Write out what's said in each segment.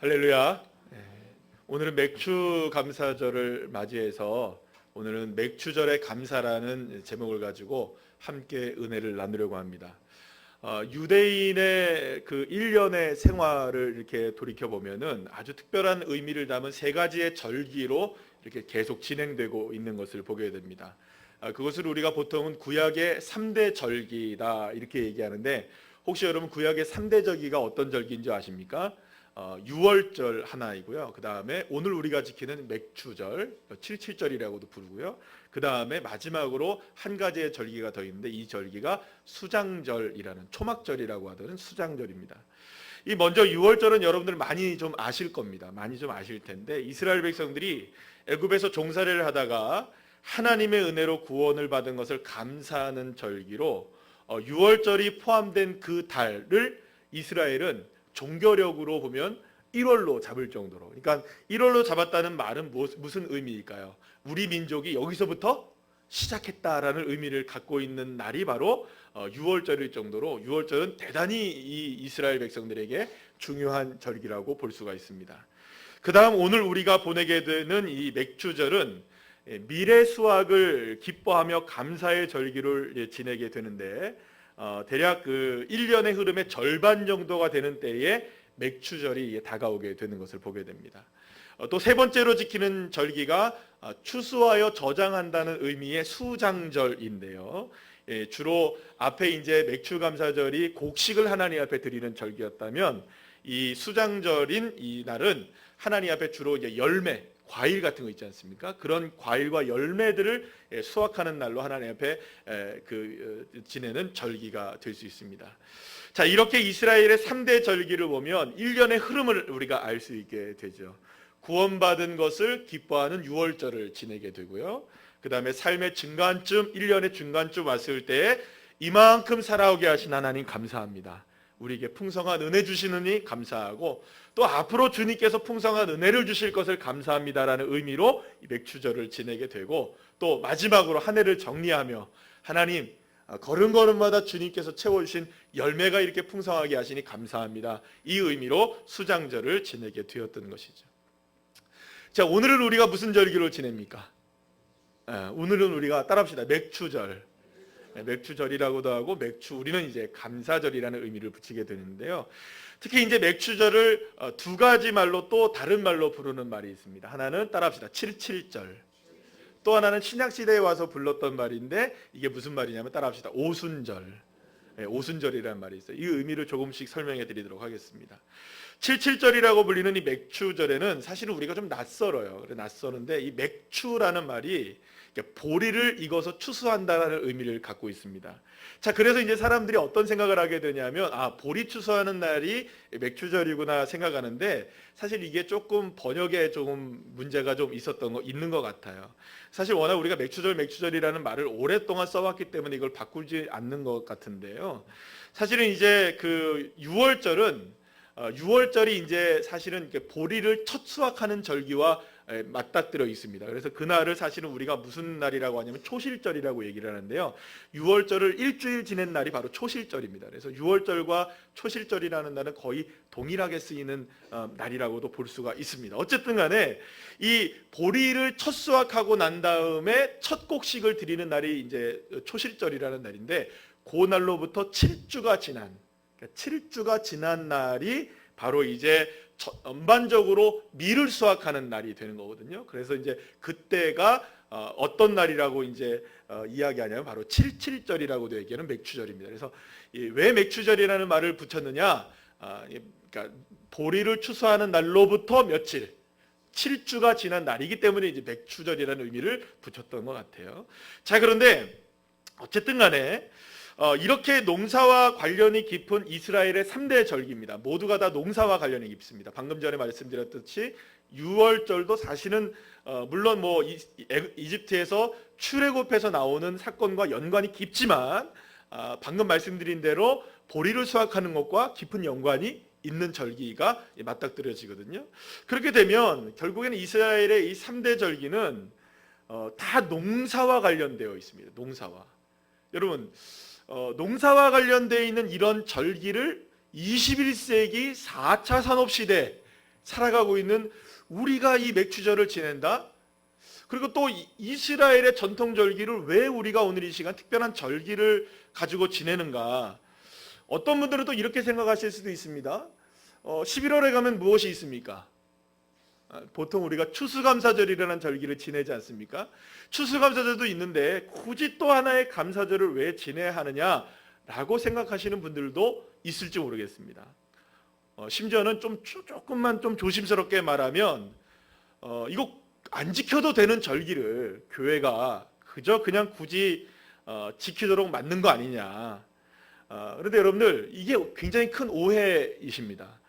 할렐루야. 오늘은 맥주 감사절을 맞이해서 오늘은 맥주절의 감사라는 제목을 가지고 함께 은혜를 나누려고 합니다. 유대인의 그 1년의 생활을 이렇게 돌이켜 보면은 아주 특별한 의미를 담은 세 가지의 절기로 이렇게 계속 진행되고 있는 것을 보게 됩니다. 그것을 우리가 보통은 구약의 3대 절기다 이렇게 얘기하는데, 혹시 여러분 구약의 3대 절기가 어떤 절기인지 아십니까? 유월절 하나이고요. 그 다음에 오늘 우리가 지키는 맥주절, 칠칠절이라고도 부르고요. 그 다음에 마지막으로 한 가지의 절기가 더 있는데, 이 절기가 수장절이라는, 초막절이라고 하던 수장절입니다. 이 먼저 유월절은 여러분들 많이 좀 아실 겁니다. 많이 좀 아실 텐데, 이스라엘 백성들이 애굽에서 종살이를 하다가 하나님의 은혜로 구원을 받은 것을 감사하는 절기로 유월절이 포함된 그 달을 이스라엘은 종교력으로 보면 1월로 잡을 정도로, 그러니까 1월로 잡았다는 말은 무슨 의미일까요? 우리 민족이 여기서부터 시작했다라는 의미를 갖고 있는 날이 바로 유월절일 정도로, 유월절은 대단히 이 이스라엘 백성들에게 중요한 절기라고 볼 수가 있습니다. 그 다음 오늘 우리가 보내게 되는 이 맥주절은 미래 수확을 기뻐하며 감사의 절기를 지내게 되는데, 대략 그 1년의 흐름의 절반 정도가 되는 때에 맥주절이 다가오게 되는 것을 보게 됩니다. 또 세 번째로 지키는 절기가 추수하여 저장한다는 의미의 수장절인데요. 주로 앞에 이제 맥주감사절이 곡식을 하나님 앞에 드리는 절기였다면, 이 수장절인 이 날은 하나님 앞에 주로 이제 열매, 과일 같은 거 있지 않습니까? 그런 과일과 열매들을 수확하는 날로 하나님 앞에 지내는 절기가 될 수 있습니다. 자, 이렇게 이스라엘의 3대 절기를 보면 1년의 흐름을 우리가 알 수 있게 되죠. 구원받은 것을 기뻐하는 유월절을 지내게 되고요. 그 다음에 삶의 중간쯤, 1년의 중간쯤 왔을 때 이만큼 살아오게 하신 하나님 감사합니다. 우리에게 풍성한 은혜 주시느니 감사하고, 또 앞으로 주님께서 풍성한 은혜를 주실 것을 감사합니다라는 의미로 이 맥주절을 지내게 되고, 또 마지막으로 한 해를 정리하며 하나님 걸음걸음마다 주님께서 채워주신 열매가 이렇게 풍성하게 하시니 감사합니다, 이 의미로 수장절을 지내게 되었던 것이죠. 자, 오늘은 우리가 무슨 절기로 지냅니까? 오늘은 우리가 따라합시다. 맥주절. 맥주절이라고도 하고 우리는 이제 감사절이라는 의미를 붙이게 되는데요. 특히 이제 맥주절을 두 가지 말로, 또 다른 말로 부르는 말이 있습니다. 하나는 따라합시다. 칠칠절. 또 하나는 신약시대에 와서 불렀던 말인데, 이게 무슨 말이냐면 따라합시다. 오순절. 오순절이라는 말이 있어요. 이 의미를 조금씩 설명해 드리도록 하겠습니다. 칠칠절이라고 불리는 이 맥주절에는 사실은 우리가 좀 낯설어요. 낯서는데 이 맥주라는 말이 보리를 익어서 추수한다는 의미를 갖고 있습니다. 자, 그래서 이제 사람들이 어떤 생각을 하게 되냐면, 보리 추수하는 날이 맥주절이구나 생각하는데, 사실 이게 조금 번역에 조금 문제가 좀 있는 것 같아요. 사실 워낙 우리가 맥주절이라는 말을 오랫동안 써왔기 때문에 이걸 바꾸지 않는 것 같은데요. 사실은 이제 그 유월절이 이제 사실은 보리를 첫 수확하는 절기와 맞닥뜨려 있습니다. 그래서 그날을 사실은 우리가 무슨 날이라고 하냐면 초실절이라고 얘기를 하는데요. 유월절을 일주일 지낸 날이 바로 초실절입니다. 그래서 유월절과 초실절이라는 날은 거의 동일하게 쓰이는 날이라고도 볼 수가 있습니다. 어쨌든 간에 이 보리를 첫 수확하고 난 다음에 첫 곡식을 드리는 날이 이제 초실절이라는 날인데, 그 날로부터 7주가 지난 날이 바로 이제 전반적으로 밀을 수확하는 날이 되는 거거든요. 그래서 이제 그때가 어떤 날이라고 이제 이야기하냐면 바로 칠칠절이라고도 얘기하는 맥주절입니다. 그래서 왜 맥주절이라는 말을 붙였느냐? 그러니까 보리를 추수하는 날로부터 며칠, 7주가 지난 날이기 때문에 이제 맥주절이라는 의미를 붙였던 것 같아요. 자, 그런데 어쨌든 간에 이렇게 농사와 관련이 깊은 이스라엘의 3대 절기입니다. 모두가 다 농사와 관련이 깊습니다. 방금 전에 말씀드렸듯이 유월절도 사실은 물론 뭐 이집트에서 출애굽해서 나오는 사건과 연관이 깊지만, 방금 말씀드린 대로 보리를 수확하는 것과 깊은 연관이 있는 절기가 맞닥뜨려지거든요. 그렇게 되면 결국에는 이스라엘의 이 3대 절기는 다 농사와 관련되어 있습니다. 농사와. 여러분, 농사와 관련되어 있는 이런 절기를 21세기 4차 산업시대, 살아가고 있는 우리가 이 맥추절을 지낸다? 그리고 또 이스라엘의 전통 절기를 왜 우리가 오늘 이 시간 특별한 절기를 가지고 지내는가? 어떤 분들은 또 이렇게 생각하실 수도 있습니다. 11월에 가면 무엇이 있습니까? 보통 우리가 추수감사절이라는 절기를 지내지 않습니까? 추수감사절도 있는데 굳이 또 하나의 감사절을 왜 지내야 하느냐라고 생각하시는 분들도 있을지 모르겠습니다. 심지어는 조금만 좀 조심스럽게 말하면 이거 안 지켜도 되는 절기를 교회가 그냥 굳이 지키도록 만든 거 아니냐. 그런데 여러분들 이게 굉장히 큰 오해이십니다.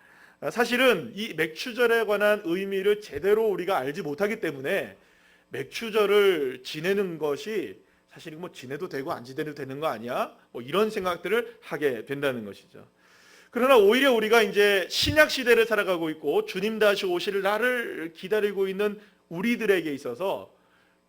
사실은 이 맥추절에 관한 의미를 제대로 우리가 알지 못하기 때문에 맥추절을 지내는 것이 사실 뭐 지내도 되고 안 지내도 되는 거 아니야? 뭐 이런 생각들을 하게 된다는 것이죠. 그러나 오히려 우리가 이제 신약 시대를 살아가고 있고 주님 다시 오실 날을 기다리고 있는 우리들에게 있어서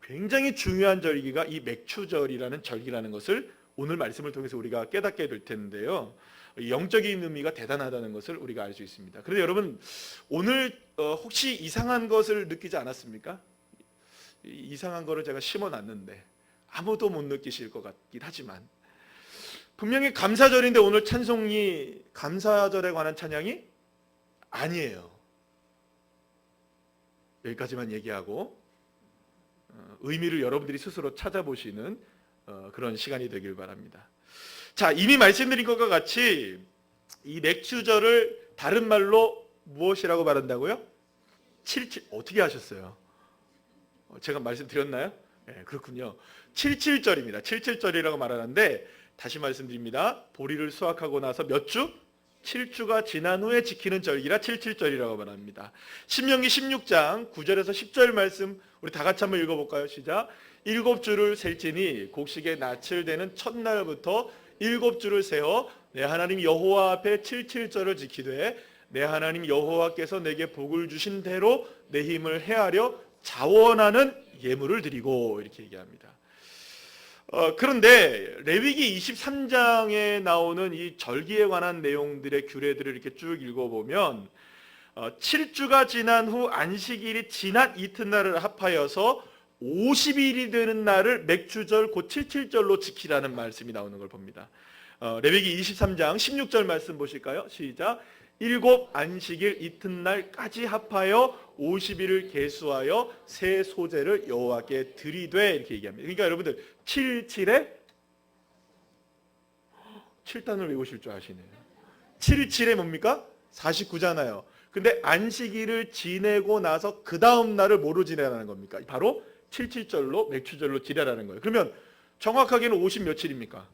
굉장히 중요한 절기가 이 맥추절이라는 절기라는 것을 오늘 말씀을 통해서 우리가 깨닫게 될 텐데요. 영적인 의미가 대단하다는 것을 우리가 알 수 있습니다. 그런데 여러분 오늘 혹시 이상한 것을 느끼지 않았습니까? 이상한 거를 제가 심어놨는데 아무도 못 느끼실 것 같긴 하지만 분명히 감사절인데 오늘 찬송이 감사절에 관한 찬양이 아니에요. 여기까지만 얘기하고 의미를 여러분들이 스스로 찾아보시는 그런 시간이 되길 바랍니다. 자, 이미 말씀드린 것과 같이 이 맥추절을 다른 말로 무엇이라고 말한다고요? 어떻게 하셨어요? 제가 말씀드렸나요? 네, 그렇군요. 77절입니다. 77절이라고 말하는데 다시 말씀드립니다. 보리를 수확하고 나서 몇 주? 7주가 지난 후에 지키는 절기라 77절이라고 말합니다. 신명기 16장 9절에서 10절 말씀 우리 다 같이 한번 읽어볼까요? 시작. 7주를 셀지니 곡식의 낯을 대는 첫날부터 7주를 세어 내 하나님 여호와 앞에 77절을 지키되 내 하나님 여호와께서 내게 복을 주신 대로 내 힘을 헤아려 자원하는 예물을 드리고 이렇게 얘기합니다. 그런데 레위기 23장에 나오는 이 절기에 관한 내용들의 규례들을 이렇게 쭉 읽어보면 7주가 지난 후 안식일이 지난 이튿날을 합하여서 50일이 되는 날을 맥추절 곧 77절로 지키라는 말씀이 나오는 걸 봅니다. 레위기 23장 16절 말씀 보실까요? 시작. 7 안식일 이튿날까지 합하여 50일을 계수하여 새 소제를 여호와께 드리되 이렇게 얘기합니다. 그러니까 여러분들 77에 7단을 외우실 줄 아시네요. 77에 뭡니까? 49잖아요. 근데 안식일을 지내고 나서 그 다음 날을 뭐로 지내라는 겁니까? 바로 77절로 맥추절로 지내라는 거예요. 그러면 정확하게는 50 며칠입니까?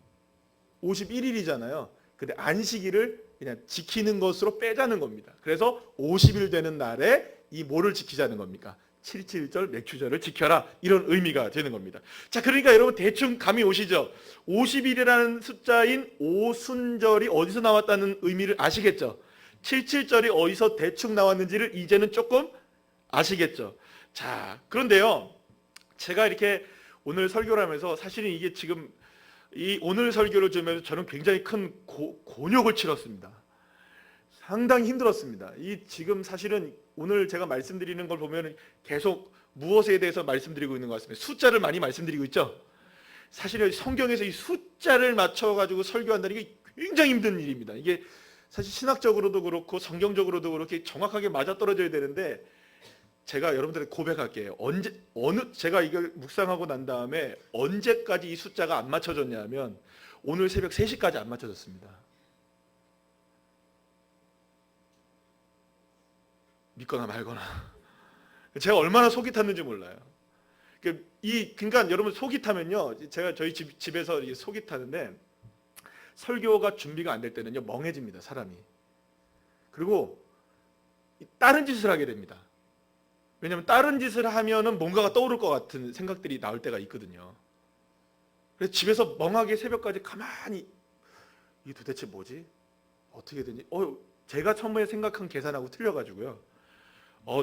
51일이잖아요. 근데 안식일을 그냥 지키는 것으로 빼자는 겁니다. 그래서 50일 되는 날에 이 뭐를 지키자는 겁니까? 77절 맥추절을 지켜라 이런 의미가 되는 겁니다. 자, 그러니까 여러분 대충 감이 오시죠? 50일이라는 숫자인 오순절이 어디서 나왔다는 의미를 아시겠죠? 77절이 어디서 대충 나왔는지를 이제는 조금 아시겠죠? 자, 그런데요 제가 이렇게 오늘 설교를 하면서 사실은 이게 지금 이 오늘 설교를 들으면서 저는 굉장히 큰 곤욕을 치렀습니다. 상당히 힘들었습니다. 이 지금 사실은 오늘 제가 말씀드리는 걸 보면 계속 무엇에 대해서 말씀드리고 있는 것 같습니다. 숫자를 많이 말씀드리고 있죠. 사실은 성경에서 이 숫자를 맞춰가지고 설교한다는 게 굉장히 힘든 일입니다. 이게 사실 신학적으로도 그렇고 성경적으로도 그렇게 정확하게 맞아떨어져야 되는데 제가 여러분들에게 고백할게요. 제가 이걸 묵상하고 난 다음에 언제까지 이 숫자가 안 맞춰졌냐면 오늘 새벽 3시까지 안 맞춰졌습니다. 믿거나 말거나. 제가 얼마나 속이 탔는지 몰라요. 그러니까 여러분 속이 타면요. 제가 저희 집에서 속이 타는데 설교가 준비가 안 될 때는요. 멍해집니다. 사람이. 그리고 다른 짓을 하게 됩니다. 왜냐하면 다른 짓을 하면은 뭔가가 떠오를 것 같은 생각들이 나올 때가 있거든요. 그래서 집에서 멍하게 새벽까지 가만히 이게 도대체 뭐지? 어떻게 되니? 제가 처음에 생각한 계산하고 틀려가지고요.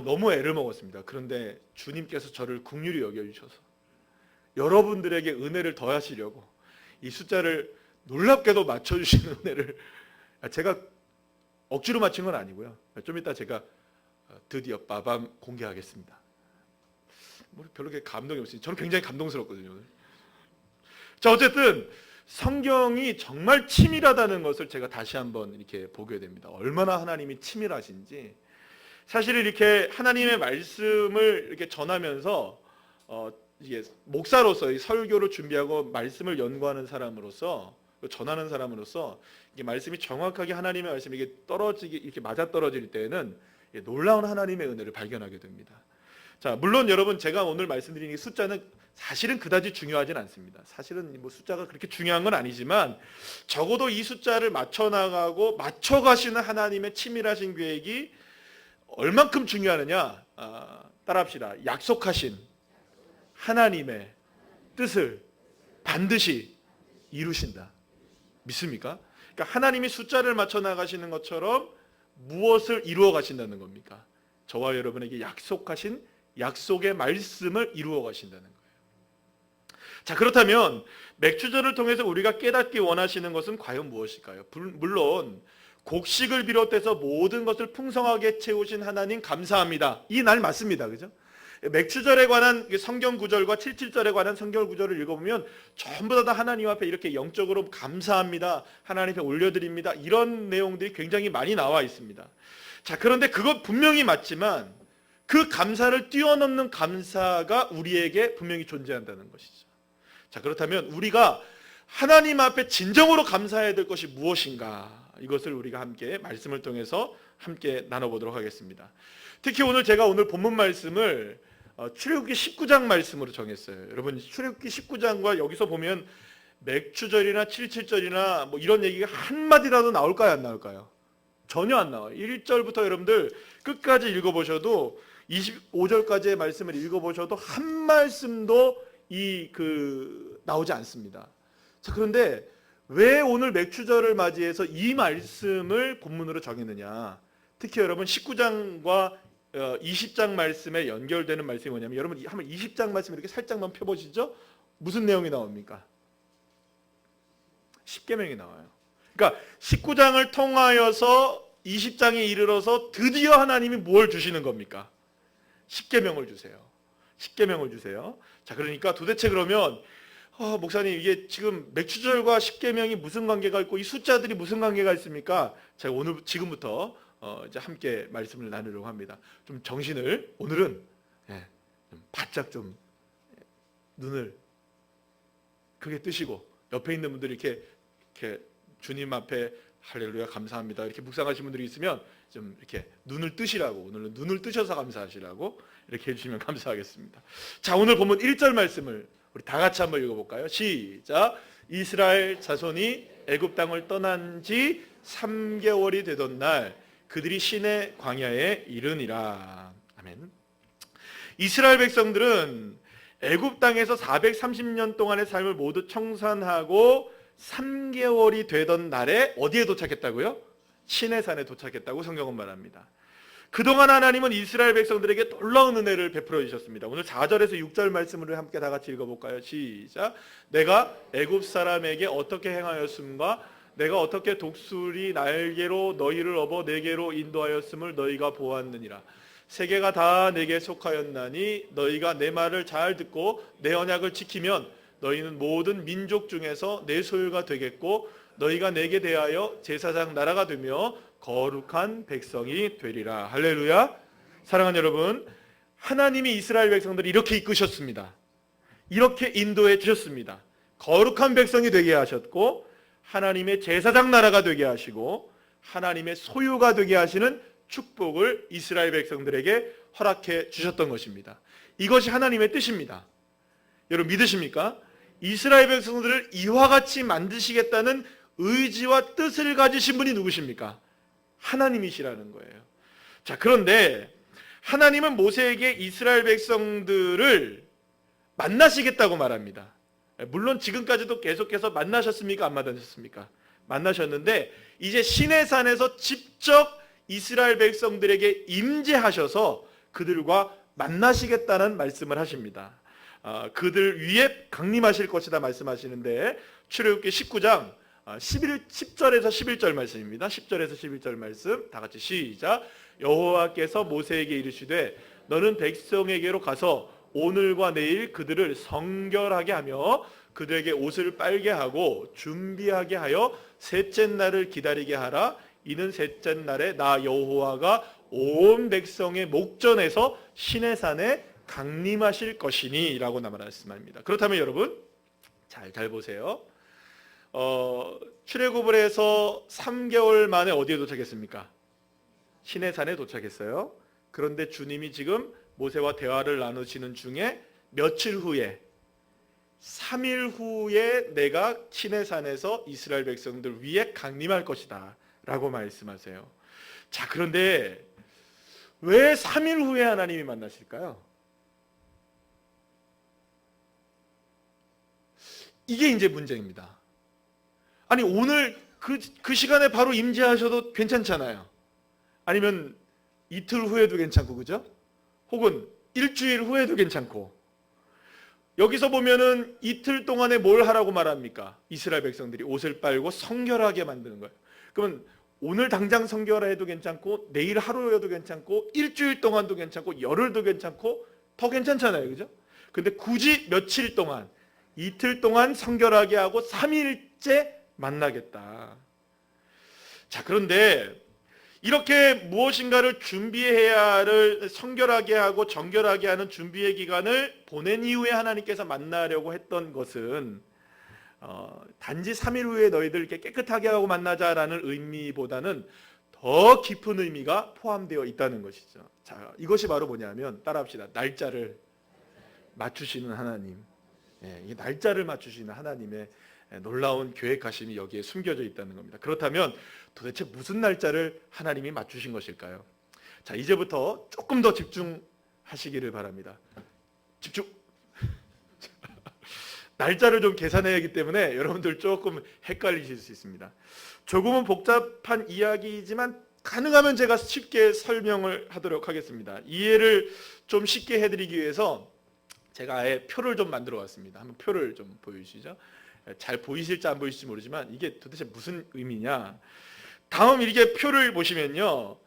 너무 애를 먹었습니다. 그런데 주님께서 저를 긍휼히 여겨주셔서 여러분들에게 은혜를 더하시려고 이 숫자를 놀랍게도 맞춰주시는 은혜를 제가 억지로 맞춘 건 아니고요. 좀 이따 제가 드디어 빠밤 공개하겠습니다. 별로 그렇게 감동이 없으니 저는 굉장히 감동스럽거든요. 오늘. 자, 어쨌든 성경이 정말 치밀하다는 것을 제가 다시 한번 이렇게 보게 됩니다. 얼마나 하나님이 치밀하신지. 사실 이렇게 하나님의 말씀을 이렇게 전하면서 이게 목사로서 이 설교를 준비하고 말씀을 연구하는 사람으로서, 전하는 사람으로서 이게 말씀이 정확하게 하나님의 말씀이 이게 떨어지기, 이렇게 맞아 떨어질 때에는 놀라운 하나님의 은혜를 발견하게 됩니다. 자, 물론 여러분, 제가 오늘 말씀드리는 이 숫자는 사실은 그다지 중요하진 않습니다. 사실은 뭐 숫자가 그렇게 중요한 건 아니지만 적어도 이 숫자를 맞춰나가고 맞춰가시는 하나님의 치밀하신 계획이 얼만큼 중요하느냐, 따라합시다. 약속하신 하나님의 뜻을 반드시 이루신다. 믿습니까? 그러니까 하나님이 숫자를 맞춰나가시는 것처럼 무엇을 이루어 가신다는 겁니까? 저와 여러분에게 약속하신 약속의 말씀을 이루어 가신다는 거예요. 자, 그렇다면 맥주전을 통해서 우리가 깨닫기 원하시는 것은 과연 무엇일까요? 물론 곡식을 비롯해서 모든 것을 풍성하게 채우신 하나님 감사합니다. 이 날 맞습니다. 그죠? 맥주절에 관한 성경 구절과 77절에 관한 성경 구절을 읽어보면 전부 다 하나님 앞에 이렇게 영적으로 감사합니다, 하나님 앞에 올려드립니다, 이런 내용들이 굉장히 많이 나와 있습니다. 자, 그런데 그것 분명히 맞지만 그 감사를 뛰어넘는 감사가 우리에게 분명히 존재한다는 것이죠. 자, 그렇다면 우리가 하나님 앞에 진정으로 감사해야 될 것이 무엇인가, 이것을 우리가 함께 말씀을 통해서 함께 나눠보도록 하겠습니다. 특히 제가 오늘 본문 말씀을 출애굽기 19장 말씀으로 정했어요. 여러분, 출애굽기 19장과 여기서 보면 맥주절이나 77절이나 뭐 이런 얘기가 한마디라도 나올까요, 안 나올까요? 전혀 안 나와요. 1절부터 여러분들 끝까지 읽어보셔도 25절까지의 말씀을 읽어보셔도 한 말씀도 나오지 않습니다. 자, 그런데 왜 오늘 맥주절을 맞이해서 이 말씀을 본문으로 정했느냐? 특히 여러분 19장과 20장 말씀에 연결되는 말씀이 뭐냐면, 여러분 한번 20장 말씀 이렇게 살짝만 펴보시죠. 무슨 내용이 나옵니까? 십계명이 나와요. 그러니까 19장을 통하여서 20장에 이르러서 드디어 하나님이 뭘 주시는 겁니까? 십계명을 주세요. 십계명을 주세요. 자, 그러니까 도대체 그러면 목사님, 이게 지금 맥주절과 십계명이 무슨 관계가 있고 이 숫자들이 무슨 관계가 있습니까? 제가 지금부터 이제 함께 말씀을 나누려고 합니다. 좀 정신을 오늘은 좀 바짝 좀 눈을 크게 뜨시고, 옆에 있는 분들이 이렇게 주님 앞에 할렐루야 감사합니다 이렇게 묵상하신 분들이 있으면 좀 이렇게 눈을 뜨시라고, 오늘은 눈을 뜨셔서 감사하시라고 이렇게 해주시면 감사하겠습니다. 자, 오늘 본문 1절 말씀을 우리 다 같이 한번 읽어볼까요? 시작. 이스라엘 자손이 애굽 땅을 떠난 지 3개월이 되던 날 그들이 시내 광야에 이르니라. 아멘. 이스라엘 백성들은 애굽 땅에서 430년 동안의 삶을 모두 청산하고 3개월이 되던 날에 어디에 도착했다고요? 시내산에 도착했다고 성경은 말합니다. 그동안 하나님은 이스라엘 백성들에게 놀라운 은혜를 베풀어 주셨습니다. 오늘 4절에서 6절 말씀을 함께 다 같이 읽어볼까요? 시작. 내가 애굽 사람에게 어떻게 행하였음과 내가 어떻게 독수리 날개로 너희를 업어 내게로 인도하였음을 너희가 보았느니라. 세계가 다 내게 속하였나니 너희가 내 말을 잘 듣고 내 언약을 지키면 너희는 모든 민족 중에서 내 소유가 되겠고 너희가 내게 대하여 제사장 나라가 되며 거룩한 백성이 되리라. 할렐루야. 사랑하는 여러분, 하나님이 이스라엘 백성들을 이렇게 이끄셨습니다. 이렇게 인도해 주셨습니다. 거룩한 백성이 되게 하셨고 하나님의 제사장 나라가 되게 하시고 하나님의 소유가 되게 하시는 축복을 이스라엘 백성들에게 허락해 주셨던 것입니다. 이것이 하나님의 뜻입니다. 여러분 믿으십니까? 이스라엘 백성들을 이와 같이 만드시겠다는 의지와 뜻을 가지신 분이 누구십니까? 하나님이시라는 거예요. 자, 그런데 하나님은 모세에게 이스라엘 백성들을 만나시겠다고 말합니다. 물론 지금까지도 계속해서 만나셨습니까? 안 만나셨습니까? 만나셨는데 이제 시내산에서 직접 이스라엘 백성들에게 임재하셔서 그들과 만나시겠다는 말씀을 하십니다. 그들 위에 강림하실 것이다 말씀하시는데 출애굽기 19장 10절에서 11절 말씀입니다. 10절에서 11절 말씀 다 같이 시작. 여호와께서 모세에게 이르시되 너는 백성에게로 가서 오늘과 내일 그들을 성결하게 하며 그들에게 옷을 빨게 하고 준비하게 하여 셋째 날을 기다리게 하라. 이는 셋째 날에 나 여호와가 온 백성의 목전에서 시내산에 강림하실 것이니 라고 말씀합니다. 그렇다면 여러분 잘 보세요. 출애굽을 해서 3개월 만에 어디에 도착했습니까? 시내산에 도착했어요. 그런데 주님이 지금 모세와 대화를 나누시는 중에 며칠 후에 3일 후에 내가 시내산에서 이스라엘 백성들 위에 강림할 것이다 라고 말씀하세요. 자, 그런데 왜 3일 후에 하나님이 만나실까요? 이게 이제 문제입니다. 아니 오늘 그 시간에 바로 임재하셔도 괜찮잖아요. 아니면 이틀 후에도 괜찮고, 그죠? 혹은 일주일 후에도 괜찮고. 여기서 보면은 이틀 동안에 뭘 하라고 말합니까? 이스라엘 백성들이 옷을 빨고 성결하게 만드는 거예요. 그러면 오늘 당장 성결해도 괜찮고, 내일 하루여도 괜찮고, 일주일 동안도 괜찮고, 열흘도 괜찮고, 더 괜찮잖아요, 그죠? 근데 굳이 며칠 동안, 이틀 동안 성결하게 하고 3일째 만나겠다. 자, 그런데 이렇게 무엇인가를 준비해야를 성결하게 하고 정결하게 하는 준비의 기간을 보낸 이후에 하나님께서 만나려고 했던 것은 단지 3일 후에 너희들 이렇게 깨끗하게 하고 만나자라는 의미보다는 더 깊은 의미가 포함되어 있다는 것이죠. 자, 이것이 바로 뭐냐면 따라합시다. 날짜를 맞추시는 하나님. 이 날짜를 맞추시는 하나님의 놀라운 계획하심이 여기에 숨겨져 있다는 겁니다. 그렇다면 도대체 무슨 날짜를 하나님이 맞추신 것일까요? 자, 이제부터 조금 더 집중하시기를 바랍니다. 집중. 날짜를 좀 계산해야 하기 때문에 여러분들 조금 헷갈리실 수 있습니다. 조금은 복잡한 이야기이지만 가능하면 제가 쉽게 설명을 하도록 하겠습니다. 이해를 좀 쉽게 해드리기 위해서 제가 아예 표를 좀 만들어 왔습니다. 한번 표를 좀 보여주시죠. 잘 보이실지 안 보이실지 모르지만 이게 도대체 무슨 의미냐. 다음 이렇게 표를 보시면요,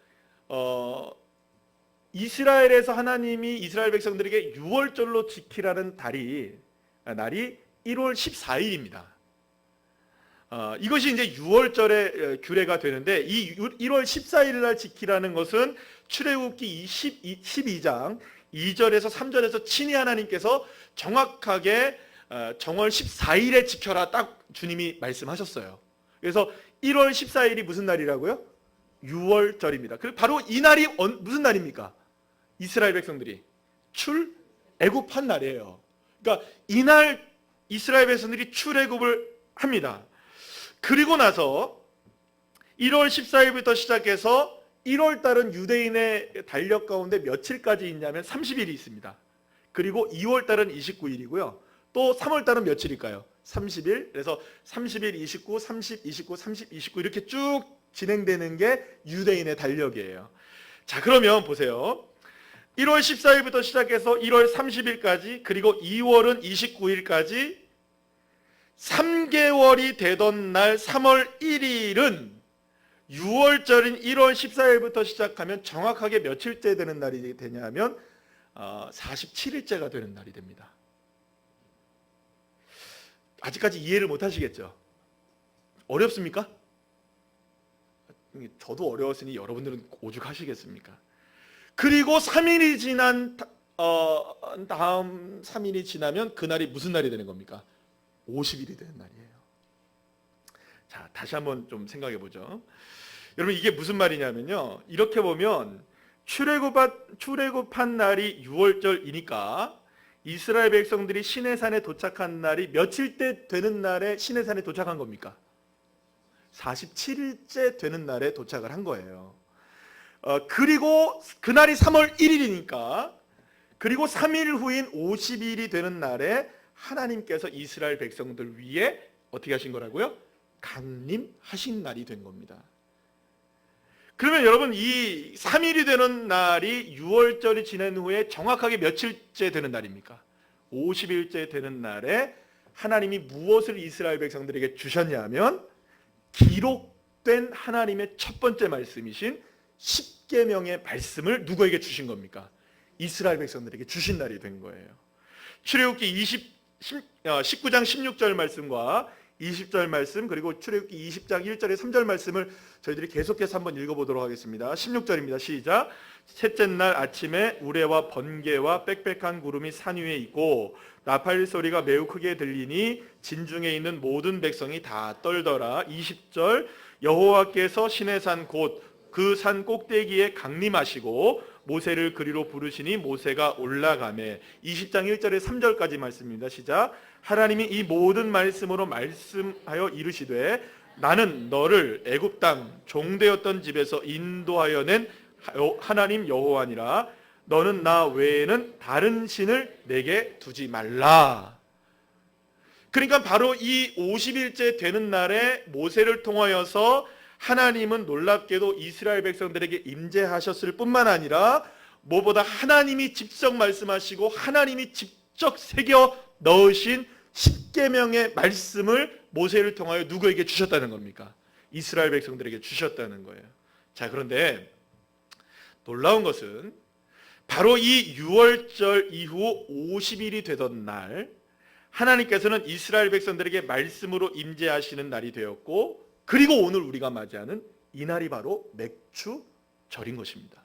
이스라엘에서 하나님이 이스라엘 백성들에게 유월절로 지키라는 날이 1월 14일입니다. 이것이 이제 유월절의 규례가 되는데, 이 1월 14일 날 지키라는 것은 출애굽기 12장 2절에서 3절에서 친히 하나님께서 정확하게 정월 14일에 지켜라 딱 주님이 말씀하셨어요. 그래서 1월 14일이 무슨 날이라고요? 유월절입니다. 바로 이 날이 무슨 날입니까? 이스라엘 백성들이 출애굽한 날이에요. 그러니까 이날 이스라엘 백성들이 출애굽을 합니다. 그리고 나서 1월 14일부터 시작해서 1월 달은 유대인의 달력 가운데 며칠까지 있냐면 30일이 있습니다. 그리고 2월 달은 29일이고요. 또 3월 달은 며칠일까요? 30일. 그래서 30일, 29, 30, 29, 30, 29 이렇게 쭉 진행되는 게 유대인의 달력이에요. 자, 그러면 보세요. 1월 14일부터 시작해서 1월 30일까지, 그리고 2월은 29일까지 3개월이 되던 날 3월 1일은 6월절인 1월 14일부터 시작하면 정확하게 며칠째 되는 날이 되냐면 47일째가 되는 날이 됩니다. 아직까지 이해를 못 하시겠죠? 어렵습니까? 저도 어려웠으니 여러분들은 오죽하시겠습니까? 그리고 3일이 지난 다음 3일이 지나면 그날이 무슨 날이 되는 겁니까? 50일이 되는 날이에요. 자, 다시 한번 좀 생각해 보죠. 여러분, 이게 무슨 말이냐면요, 이렇게 보면 출애굽한 날이 6월절이니까 이스라엘 백성들이 시내산에 도착한 날이 며칠째 되는 날에 시내산에 도착한 겁니까? 47일째 되는 날에 도착을 한 거예요. 그리고 그날이 3월 1일이니까 그리고 3일 후인 50일이 되는 날에 하나님께서 이스라엘 백성들 위에 어떻게 하신 거라고요? 강림하신 날이 된 겁니다. 그러면 여러분, 이 3일이 되는 날이 6월절이 지난 후에 정확하게 며칠째 되는 날입니까? 50일째 되는 날에 하나님이 무엇을 이스라엘 백성들에게 주셨냐면 기록된 하나님의 첫 번째 말씀이신 십계명의 말씀을 누구에게 주신 겁니까? 이스라엘 백성들에게 주신 날이 된 거예요. 출애굽기 19장 16절 말씀과 20절 말씀, 그리고 출애굽기 20장 1절에 3절 말씀을 저희들이 계속해서 한번 읽어보도록 하겠습니다. 16절입니다. 시작. 셋째 날 아침에 우레와 번개와 빽빽한 구름이 산 위에 있고 나팔 소리가 매우 크게 들리니 진중에 있는 모든 백성이 다 떨더라. 20절. 여호와께서 시내산 곧 그 산 꼭대기에 강림하시고 모세를 그리로 부르시니 모세가 올라가매. 20장 1절에 3절까지 말씀입니다. 시작. 하나님이 이 모든 말씀으로 말씀하여 이르시되 나는 너를 애굽 땅 종되었던 집에서 인도하여 낸 하나님 여호와니라. 너는 나 외에는 다른 신을 내게 두지 말라. 그러니까 바로 이 50일째 되는 날에 모세를 통하여서 하나님은 놀랍게도 이스라엘 백성들에게 임재하셨을 뿐만 아니라 무엇보다 하나님이 직접 말씀하시고 하나님이 직접 새겨 넣으신 십계명의 말씀을 모세를 통하여 누구에게 주셨다는 겁니까? 이스라엘 백성들에게 주셨다는 거예요. 자, 그런데 놀라운 것은 바로 이 6월절 이후 50일이 되던 날 하나님께서는 이스라엘 백성들에게 말씀으로 임재하시는 날이 되었고, 그리고 오늘 우리가 맞이하는 이 날이 바로 맥추절인 것입니다.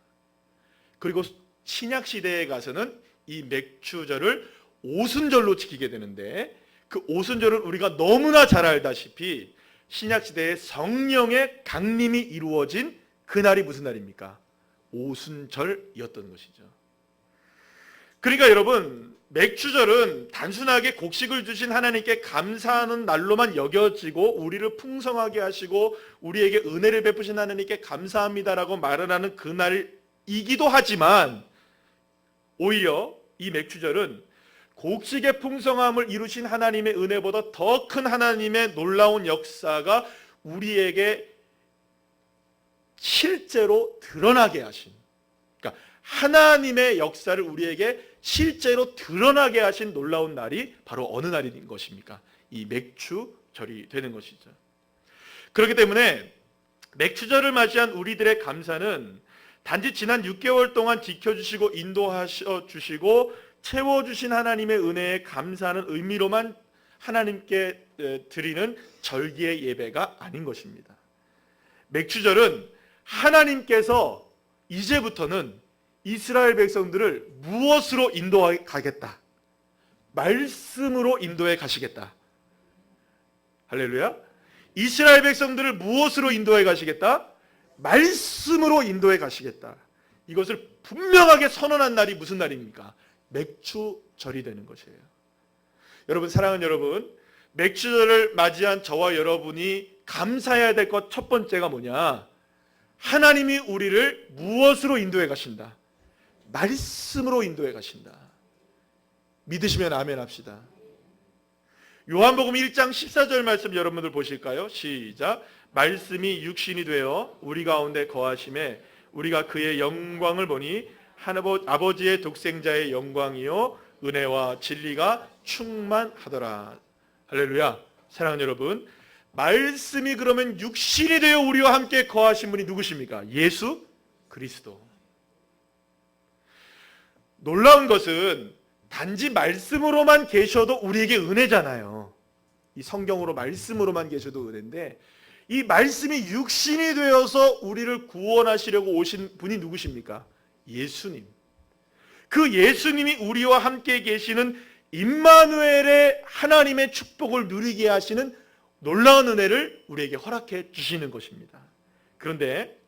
그리고 신약 시대에 가서는 이 맥추절을 오순절로 지키게 되는데, 그 오순절은 우리가 너무나 잘 알다시피 신약 시대에 성령의 강림이 이루어진 그 날이 무슨 날입니까? 오순절이었던 것이죠. 그러니까 여러분, 맥추절은 단순하게 곡식을 주신 하나님께 감사하는 날로만 여겨지고 우리를 풍성하게 하시고 우리에게 은혜를 베푸신 하나님께 감사합니다라고 말을 하는 그 날이기도 하지만, 오히려 이 맥추절은 곡식의 풍성함을 이루신 하나님의 은혜보다 더 큰 하나님의 놀라운 역사가 우리에게 실제로 드러나게 하신, 그러니까 하나님의 역사를 우리에게 실제로 드러나게 하신 놀라운 날이 바로 어느 날인 것입니까? 이 맥추절이 되는 것이죠. 그렇기 때문에 맥추절을 맞이한 우리들의 감사는 단지 지난 6개월 동안 지켜주시고 인도하셔 주시고 채워주신 하나님의 은혜에 감사하는 의미로만 하나님께 드리는 절기의 예배가 아닌 것입니다. 맥추절은 하나님께서 이제부터는 이스라엘 백성들을 무엇으로 인도해 가겠다? 말씀으로 인도해 가시겠다. 할렐루야. 이스라엘 백성들을 무엇으로 인도해 가시겠다? 말씀으로 인도해 가시겠다. 이것을 분명하게 선언한 날이 무슨 날입니까? 맥추절이 되는 것이에요. 여러분, 사랑하는 여러분, 맥추절을 맞이한 저와 여러분이 감사해야 될 것 첫 번째가 뭐냐? 하나님이 우리를 무엇으로 인도해 가신다? 말씀으로 인도해 가신다. 믿으시면 아멘 합시다. 요한복음 1장 14절 말씀 여러분들 보실까요? 시작. 말씀이 육신이 되어 우리 가운데 거하심에 우리가 그의 영광을 보니 아버지의 독생자의 영광이요 은혜와 진리가 충만하더라. 할렐루야. 사랑하는 여러분, 말씀이 그러면 육신이 되어 우리와 함께 거하신 분이 누구십니까? 예수 그리스도. 놀라운 것은 단지 말씀으로만 계셔도 우리에게 은혜잖아요. 이 성경으로 말씀으로만 계셔도 은혜인데, 이 말씀이 육신이 되어서 우리를 구원하시려고 오신 분이 누구십니까? 예수님. 그 예수님이 우리와 함께 계시는 임마누엘의 하나님의 축복을 누리게 하시는 놀라운 은혜를 우리에게 허락해 주시는 것입니다. 그런데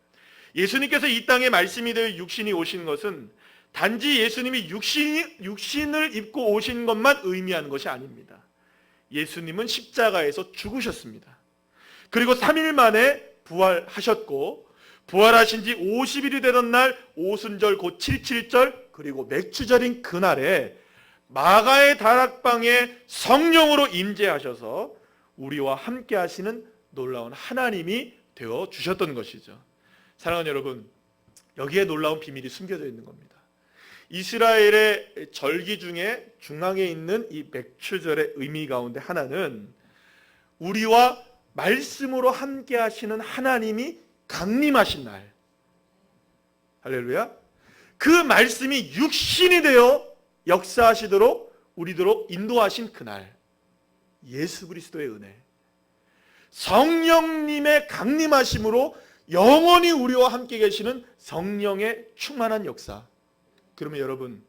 예수님께서 이 땅에 말씀이 되어 육신이 오신 것은 단지 예수님이 육신을 입고 오신 것만 의미하는 것이 아닙니다. 예수님은 십자가에서 죽으셨습니다. 그리고 3일 만에 부활하셨고, 부활하신 지 50일이 되던 날 오순절 곧 77절 그리고 맥추절인 그날에 마가의 다락방에 성령으로 임재하셔서 우리와 함께 하시는 놀라운 하나님이 되어 주셨던 것이죠. 사랑하는 여러분, 여기에 놀라운 비밀이 숨겨져 있는 겁니다. 이스라엘의 절기 중에 중앙에 있는 이 맥추절의 의미 가운데 하나는 우리와 말씀으로 함께 하시는 하나님이 강림하신 날, 할렐루야. 그 말씀이 육신이 되어 역사하시도록 우리도록 인도하신 그날, 예수 그리스도의 은혜, 성령님의 강림하심으로 영원히 우리와 함께 계시는 성령의 충만한 역사. 그러면 여러분,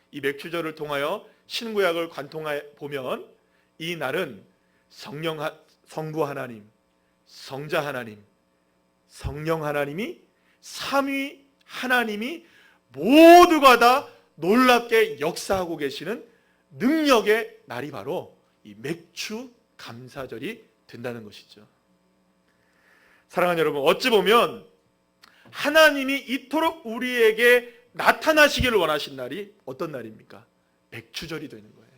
이 맥추절을 통하여 신구약을 관통해 보면 이 날은 성부 하나님, 성자 하나님, 성령 하나님이, 삼위 하나님이 모두가 다 놀랍게 역사하고 계시는 능력의 날이 바로 이 맥추 감사절이 된다는 것이죠. 사랑하는 여러분, 어찌 보면 하나님이 이토록 우리에게 나타나시기를 원하신 날이 어떤 날입니까? 맥추절이 되는 거예요.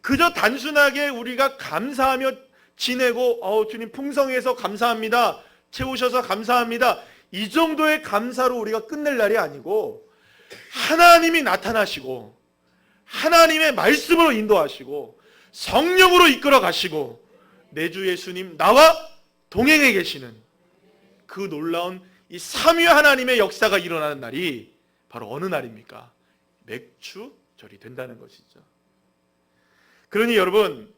그저 단순하게 우리가 감사하며 지내고 주님 풍성해서 감사합니다, 채우셔서 감사합니다, 이 정도의 감사로 우리가 끝낼 날이 아니고 하나님이 나타나시고 하나님의 말씀으로 인도하시고 성령으로 이끌어 가시고 내 주 예수님 나와 동행해 계시는 그 놀라운 이 삼위 하나님의 역사가 일어나는 날이 바로 어느 날입니까? 맥추절이 된다는 것이죠. 그러니 여러분,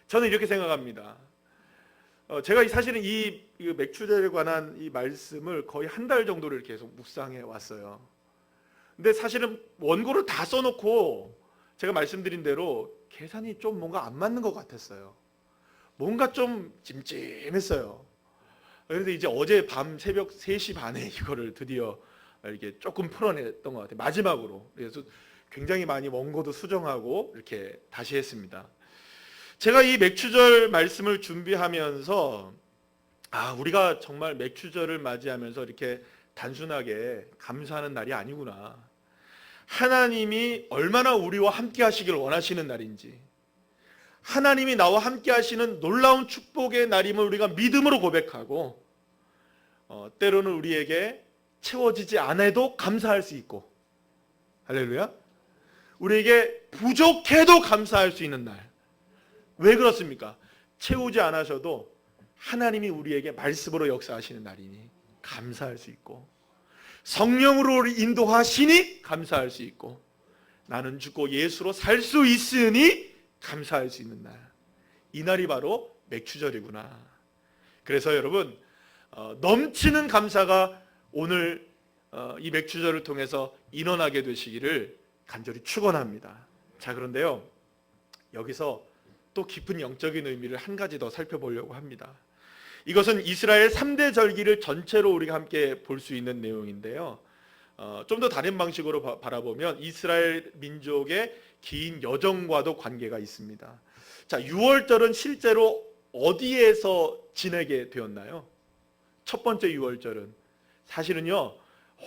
저는 이렇게 생각합니다. 제가 사실은 이 맥추절에 관한 이 말씀을 거의 한 달 정도를 계속 묵상해 왔어요. 근데 사실은 원고를 다 써놓고 제가 말씀드린 대로 계산이 좀 뭔가 안 맞는 것 같았어요. 뭔가 좀 찜찜했어요. 그래서 이제 어제 밤 새벽 3시 반에 이거를 드디어 이렇게 조금 풀어냈던 것 같아요. 마지막으로. 그래서 굉장히 많이 원고도 수정하고 이렇게 다시 했습니다. 제가 이 맥추절 말씀을 준비하면서 우리가 정말 맥추절을 맞이하면서 이렇게 단순하게 감사하는 날이 아니구나. 하나님이 얼마나 우리와 함께 하시길 원하시는 날인지, 하나님이 나와 함께 하시는 놀라운 축복의 날임을 우리가 믿음으로 고백하고 때로는 우리에게 채워지지 않아도 감사할 수 있고, 할렐루야, 우리에게 부족해도 감사할 수 있는 날. 왜 그렇습니까? 채우지 않으셔도 하나님이 우리에게 말씀으로 역사하시는 날이니 감사할 수 있고, 성령으로 인도하시니 감사할 수 있고, 나는 죽고 예수로 살 수 있으니 감사할 수 있는 날. 이 날이 바로 맥추절이구나. 그래서 여러분, 넘치는 감사가 오늘 이 맥추절을 통해서 일어나게 되시기를 간절히 축원합니다. 자, 그런데요, 여기서 또 깊은 영적인 의미를 한 가지 더 살펴보려고 합니다. 이것은 이스라엘 3대 절기를 전체로 우리가 함께 볼 수 있는 내용인데요, 좀 더 다른 방식으로 바라보면 이스라엘 민족의 긴 여정과도 관계가 있습니다. 자, 유월절은 실제로 어디에서 지내게 되었나요? 첫 번째 유월절은 사실은요,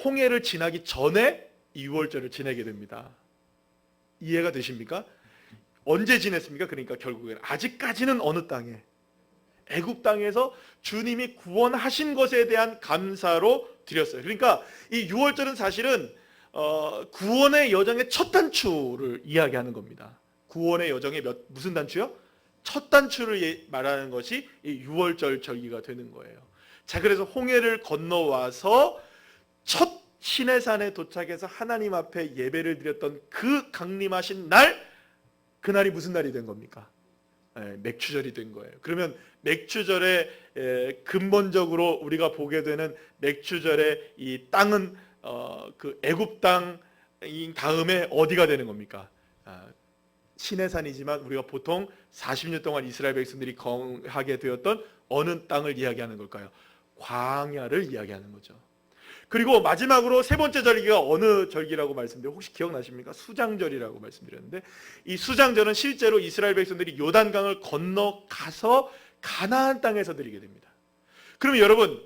홍해를 지나기 전에 이 유월절을 지내게 됩니다. 이해가 되십니까? 언제 지냈습니까? 그러니까 결국에는 아직까지는 어느 땅에, 애굽 땅에서 주님이 구원하신 것에 대한 감사로 드렸어요. 그러니까 이 유월절은 사실은 구원의 여정의 첫 단추를 이야기하는 겁니다. 구원의 여정의 무슨 단추요? 첫 단추를 말하는 것이 이 유월절 절기가 되는 거예요. 자, 그래서 홍해를 건너와서 첫 시내산에 도착해서 하나님 앞에 예배를 드렸던 그 강림하신 날, 그날이 무슨 날이 된 겁니까? 맥추절이 된 거예요. 그러면 맥추절의 근본적으로 우리가 보게 되는 맥추절의 이 땅은 그 애굽 땅인 다음에 어디가 되는 겁니까? 시내산이지만 우리가 보통 40년 동안 이스라엘 백성들이 거하게 되었던 어느 땅을 이야기하는 걸까요? 광야를 이야기하는 거죠. 그리고 마지막으로 세 번째 절기가 어느 절기라고 말씀드렸어요? 혹시 기억나십니까? 수장절이라고 말씀드렸는데, 이 수장절은 실제로 이스라엘 백성들이 요단강을 건너가서 가나안 땅에서 드리게 됩니다. 그러면 여러분,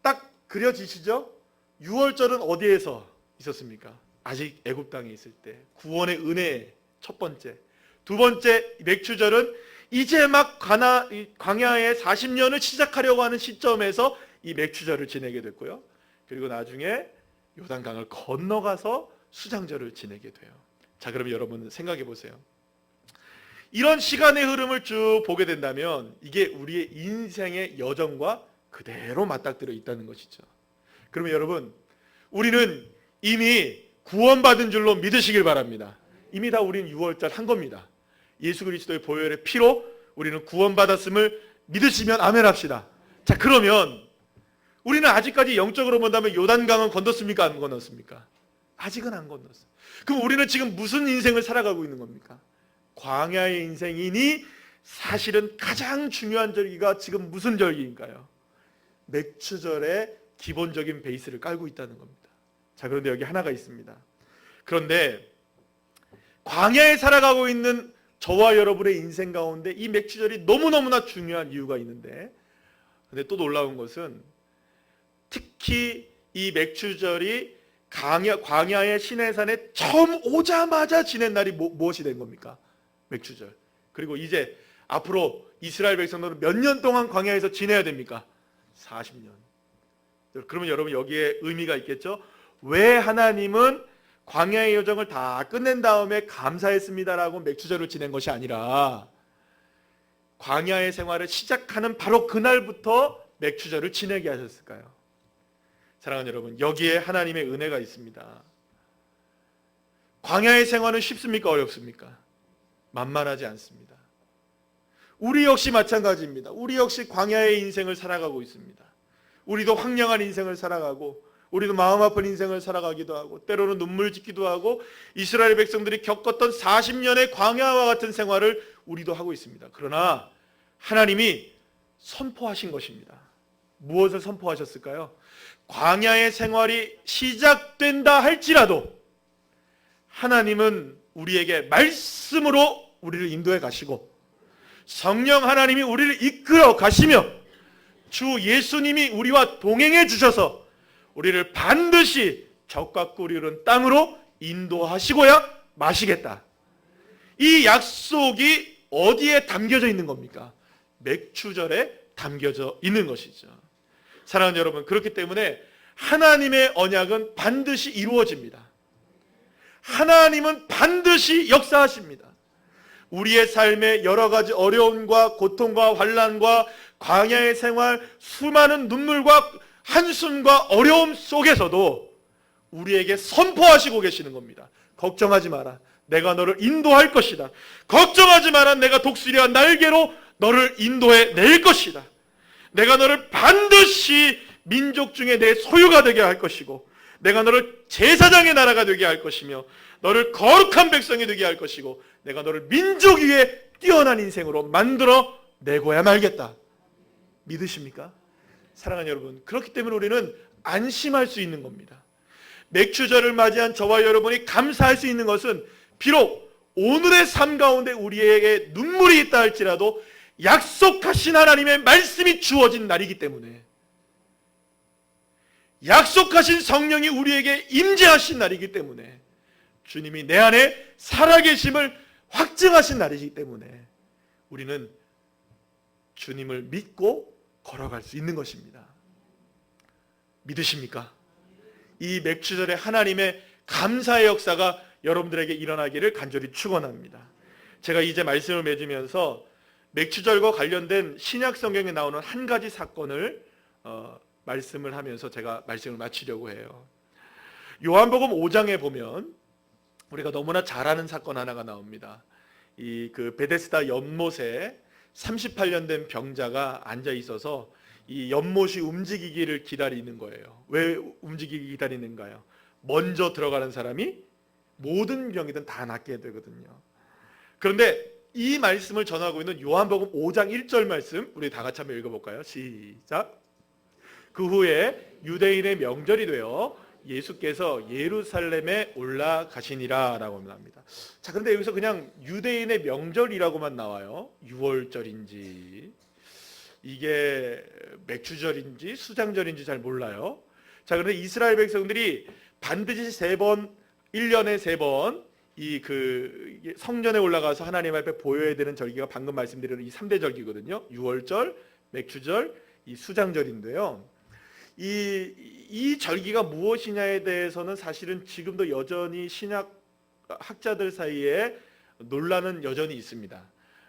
딱 그려지시죠? 유월절은 어디에서 있었습니까? 아직 애굽 땅에 있을 때, 구원의 은혜 첫 번째. 두 번째 맥추절은 이제 막 광야의 40년을 시작하려고 하는 시점에서 이 맥추절을 지내게 됐고요. 그리고 나중에 요단강을 건너가서 수장절을 지내게 돼요. 자, 그러면 여러분 생각해 보세요. 이런 시간의 흐름을 쭉 보게 된다면 이게 우리의 인생의 여정과 그대로 맞닥뜨려 있다는 것이죠. 그러면 여러분, 우리는 이미 구원받은 줄로 믿으시길 바랍니다. 이미 다 우리는 6월절 한 겁니다. 예수 그리스도의 보혈의 피로 우리는 구원받았음을 믿으시면 아멘 합시다. 자, 그러면 우리는 아직까지 영적으로 본다면 요단강은 건넜습니까? 안 건넜습니까? 아직은 안 건넜어요. 그럼 우리는 지금 무슨 인생을 살아가고 있는 겁니까? 광야의 인생이니 사실은 가장 중요한 절기가 지금 무슨 절기인가요? 맥추절의 기본적인 베이스를 깔고 있다는 겁니다. 자, 그런데 여기 하나가 있습니다. 그런데 광야에 살아가고 있는 저와 여러분의 인생 가운데 이 맥추절이 너무너무나 중요한 이유가 있는데, 근데 또 놀라운 것은 특히 이 맥추절이 광야의 시내산에 처음 오자마자 지낸 날이 무엇이 된 겁니까? 맥추절. 그리고 이제 앞으로 이스라엘 백성들은 몇 년 동안 광야에서 지내야 됩니까? 40년. 그러면 여러분 여기에 의미가 있겠죠? 왜 하나님은 광야의 여정을 다 끝낸 다음에 감사했습니다라고 맥추절을 지낸 것이 아니라 광야의 생활을 시작하는 바로 그날부터 맥추절을 지내게 하셨을까요? 사랑하는 여러분, 여기에 하나님의 은혜가 있습니다. 광야의 생활은 쉽습니까? 어렵습니까? 만만하지 않습니다. 우리 역시 마찬가지입니다. 우리 역시 광야의 인생을 살아가고 있습니다. 우리도 황량한 인생을 살아가고, 우리도 마음 아픈 인생을 살아가기도 하고, 때로는 눈물 짓기도 하고, 이스라엘 백성들이 겪었던 40년의 광야와 같은 생활을 우리도 하고 있습니다. 그러나 하나님이 선포하신 것입니다. 무엇을 선포하셨을까요? 광야의 생활이 시작된다 할지라도 하나님은 우리에게 말씀으로 우리를 인도해 가시고, 성령 하나님이 우리를 이끌어 가시며, 주 예수님이 우리와 동행해 주셔서 우리를 반드시 적과 꿀이 흐르는 땅으로 인도하시고야 마시겠다. 이 약속이 어디에 담겨져 있는 겁니까? 맥추절에 담겨져 있는 것이죠. 사랑하는 여러분, 그렇기 때문에 하나님의 언약은 반드시 이루어집니다. 하나님은 반드시 역사하십니다. 우리의 삶의 여러 가지 어려움과 고통과 환난과 광야의 생활, 수많은 눈물과 한숨과 어려움 속에서도 우리에게 선포하시고 계시는 겁니다. 걱정하지 마라. 내가 너를 인도할 것이다. 걱정하지 마라. 내가 독수리와 날개로 너를 인도해 낼 것이다. 내가 너를 반드시 민족 중에 내 소유가 되게 할 것이고, 내가 너를 제사장의 나라가 되게 할 것이며, 너를 거룩한 백성이 되게 할 것이고, 내가 너를 민족 위에 뛰어난 인생으로 만들어 내고야 말겠다. 믿으십니까? 사랑하는 여러분, 그렇기 때문에 우리는 안심할 수 있는 겁니다. 맥추절을 맞이한 저와 여러분이 감사할 수 있는 것은 비록 오늘의 삶 가운데 우리에게 눈물이 있다 할지라도 약속하신 하나님의 말씀이 주어진 날이기 때문에, 약속하신 성령이 우리에게 임재하신 날이기 때문에, 주님이 내 안에 살아계심을 확증하신 날이기 때문에 우리는 주님을 믿고 걸어갈 수 있는 것입니다. 믿으십니까? 이 맥추절에 하나님의 감사의 역사가 여러분들에게 일어나기를 간절히 축원합니다. 제가 이제 말씀을 맺으면서 맥추절과 관련된 신약 성경에 나오는 한 가지 사건을 말씀을 하면서 제가 말씀을 마치려고 해요. 요한복음 5장에 보면 우리가 너무나 잘 아는 사건 하나가 나옵니다. 이 그 베데스다 연못에 38년 된 병자가 앉아 있어서 이 연못이 움직이기를 기다리는 거예요. 왜 움직이기 기다리는가요? 먼저 들어가는 사람이 모든 병이든 다 낫게 되거든요. 그런데 이 말씀을 전하고 있는 요한복음 5장 1절 말씀 우리 다 같이 한번 읽어볼까요? 시작. 그 후에 유대인의 명절이 되어 예수께서 예루살렘에 올라가시니라 라고 합니다. 자, 그런데 여기서 그냥 유대인의 명절이라고만 나와요. 6월절인지 이게 맥추절인지 수장절인지 잘 몰라요. 자, 그런데 이스라엘 백성들이 반드시 3번, 1년에 3번 이 그 성전에 올라가서 하나님 앞에 보여야 되는 절기가 방금 말씀드린 이 3대 절기거든요. 6월절, 맥추절, 이 수장절인데요. 이 절기가 무엇이냐에 대해서는 사실은 지금도 여전히 신약 학자들 사이에 논란은 여전히 있습니다.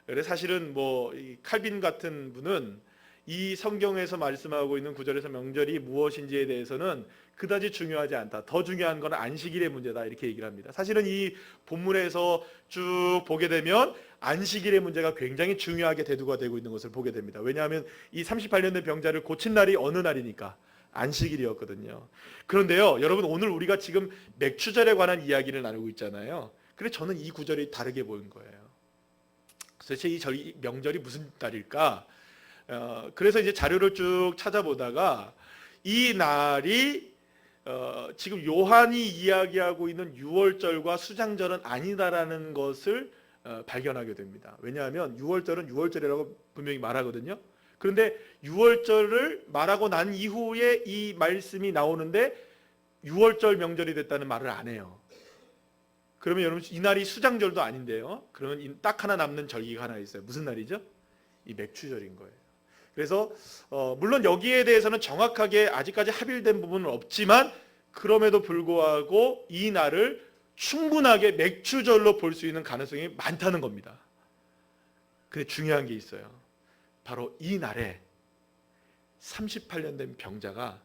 그래서 사실은 뭐 칼빈 같은 분은 이 성경에서 말씀하고 있는 구절에서 명절이 무엇인지에 대해서는 그다지 중요하지 않다. 더 중요한 건 안식일의 문제다. 이렇게 얘기를 합니다. 사실은 이 본문에서 쭉 보게 되면 안식일의 문제가 굉장히 중요하게 대두가 되고 있는 것을 보게 됩니다. 왜냐하면 이 38년 된 병자를 고친 날이 어느 날이니까 안식일이었거든요. 그런데요, 여러분, 오늘 우리가 지금 맥추절에 관한 이야기를 나누고 있잖아요. 그래서 저는 이 구절이 다르게 보인 거예요. 도대체 이 명절이 무슨 날일까? 그래서 이제 자료를 쭉 찾아보다가 이 날이 지금 요한이 이야기하고 있는 유월절과 수장절은 아니다라는 것을 발견하게 됩니다. 왜냐하면 유월절은 유월절이라고 분명히 말하거든요. 그런데 유월절을 말하고 난 이후에 이 말씀이 나오는데 유월절 명절이 됐다는 말을 안 해요. 그러면 여러분, 이 날이 수장절도 아닌데요. 그러면 딱 하나 남는 절기가 하나 있어요. 무슨 날이죠? 이 맥추절인 거예요. 그래서 물론 여기에 대해서는 정확하게 아직까지 합일된 부분은 없지만 그럼에도 불구하고 이 날을 충분하게 맥추절로 볼 수 있는 가능성이 많다는 겁니다. 근데 중요한 게 있어요. 바로 이 날에 38년 된 병자가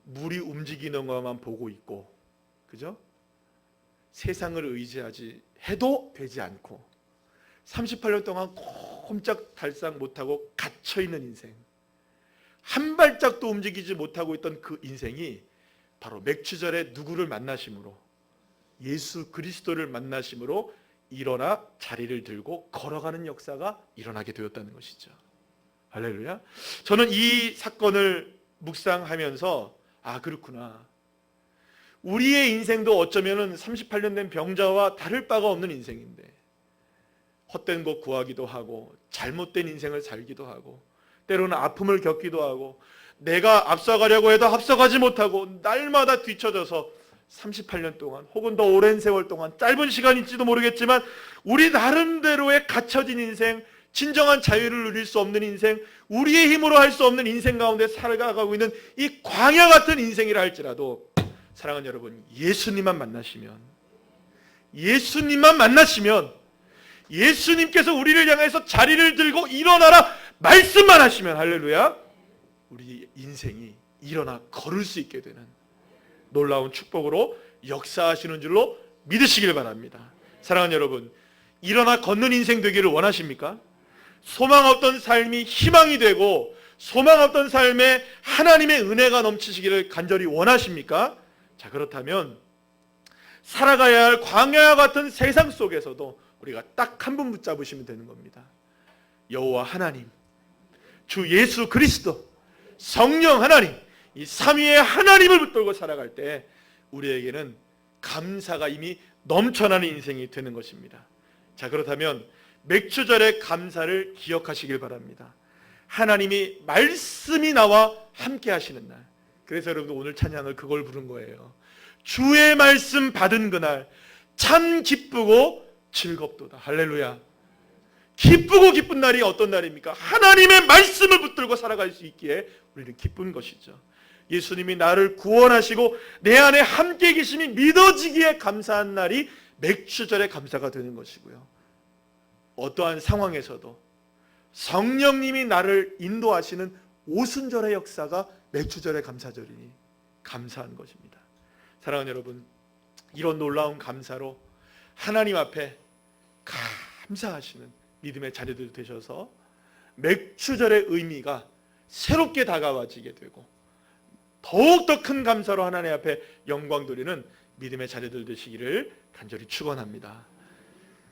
물이 움직이는 것만 보고 있고, 그죠? 세상을 의지하지 해도 되지 않고 38년 동안 꼼짝달싹 못하고 갇혀있는 인생, 한 발짝도 움직이지 못하고 있던 그 인생이 바로 맥추절에 누구를 만나심으로, 예수 그리스도를 만나심으로 일어나 자리를 들고 걸어가는 역사가 일어나게 되었다는 것이죠. 할렐루야. 저는 이 사건을 묵상하면서 그렇구나, 우리의 인생도 어쩌면 38년 된 병자와 다를 바가 없는 인생인데 헛된 것 구하기도 하고 잘못된 인생을 살기도 하고 때로는 아픔을 겪기도 하고 내가 앞서가려고 해도 앞서가지 못하고 날마다 뒤처져서 38년 동안 혹은 더 오랜 세월 동안, 짧은 시간일지도 모르겠지만 우리 나름대로의 갇혀진 인생, 진정한 자유를 누릴 수 없는 인생, 우리의 힘으로 할 수 없는 인생 가운데 살아가고 있는 이 광야 같은 인생이라 할지라도, 사랑하는 여러분, 예수님만 만나시면 예수님께서 우리를 향해서 자리를 들고 일어나라 말씀만 하시면, 할렐루야, 우리 인생이 일어나 걸을 수 있게 되는 놀라운 축복으로 역사하시는 줄로 믿으시길 바랍니다. 사랑하는 여러분, 일어나 걷는 인생 되기를 원하십니까? 소망 없던 삶이 희망이 되고 소망 없던 삶에 하나님의 은혜가 넘치시기를 간절히 원하십니까? 자, 그렇다면 살아가야 할 광야와 같은 세상 속에서도 우리가 딱 한 분 붙잡으시면 되는 겁니다. 여호와 하나님, 주 예수 그리스도, 성령 하나님, 이 삼위의 하나님을 붙들고 살아갈 때 우리에게는 감사가 이미 넘쳐나는 인생이 되는 것입니다. 자, 그렇다면 맥추절의 감사를 기억하시길 바랍니다. 하나님이 말씀이 나와 함께 하시는 날. 그래서 여러분, 오늘 찬양을 그걸 부른 거예요. 주의 말씀 받은 그날 참 기쁘고 즐겁도다. 할렐루야. 기쁘고 기쁜 날이 어떤 날입니까? 하나님의 말씀을 붙들고 살아갈 수 있기에 우리는 기쁜 것이죠. 예수님이 나를 구원하시고 내 안에 함께 계심이 믿어지기에 감사한 날이 맥추절의 감사가 되는 것이고요. 어떠한 상황에서도 성령님이 나를 인도하시는 오순절의 역사가 맥추절의 감사절이니 감사한 것입니다. 사랑하는 여러분, 이런 놀라운 감사로 하나님 앞에 감사하시는 믿음의 자녀들 되셔서 맥추절의 의미가 새롭게 다가와지게 되고 더욱더 큰 감사로 하나님 앞에 영광 돌리는 믿음의 자녀들 되시기를 간절히 축원합니다.